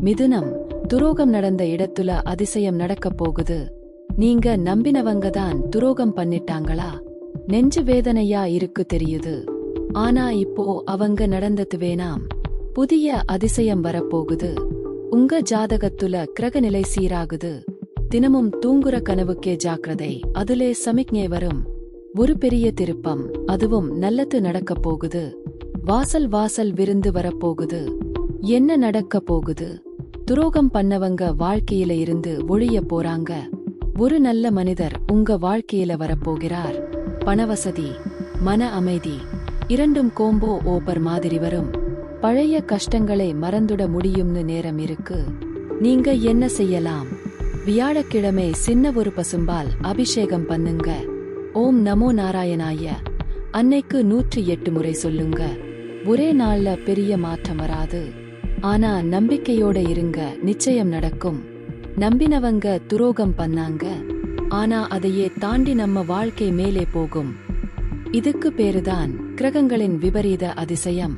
மிதுனம், துரோகம் நடந்த இடத்துல அதிசயம் நடக்கப் போகுது. நீங்க நம்பினவங்க தான் துரோகம் பண்ணிட்டாங்களா? நெஞ்சு வேதனையா இருக்கு தெரியுது. ஆனா இப்போ அவங்க நடந்தது வேணாம். புதிய அதிசயம் வரப்போகுது. உங்க ஜாதகத்துல கிரகநிலை சீராகுது. தினமும் தூங்குற கனவுக்கே ஜாக்கிரதை, அதிலே சமிக்ஞை வரும். ஒரு பெரிய திருப்பம், அதுவும் நல்லது நடக்கப் போகுது. வாசல் வாசல் விருந்து வரப்போகுது. என்ன நடக்க போகுது? துரோகம் பண்ணவங்க வாழ்க்கையில இருந்து ஒழிய போறாங்க. ஒரு நல்ல மனிதர் உங்க வாழ்க்கையில வரப்போகிறார். பணவசதி, மன அமைதி, இரண்டும் கோம்போ ஓப்பர் மாதிரி வரும். பழைய கஷ்டங்களை மறந்துட முடியும்னு நேரம் இருக்கு. நீங்க என்ன செய்யலாம்? வியாழக்கிழமை சின்ன ஒரு பசும்பால் அபிஷேகம் பண்ணுங்க. ஓம் நமோ நாராயணாய அன்னைக்கு 108 முறை சொல்லுங்க. ஒரே நாள்ல பெரிய மாற்றம் வராது. ஆனா நம்பிக்கையோட இருங்க, நிச்சயம் நடக்கும். நம்பினவங்க துரோகம் பண்ணாங்க. ஆனா அதையே தாண்டி நம்ம வாழ்க்கை மேலே போகும். இதுக்கு பேருதான் கிரகங்களின் விபரீத அதிசயம்.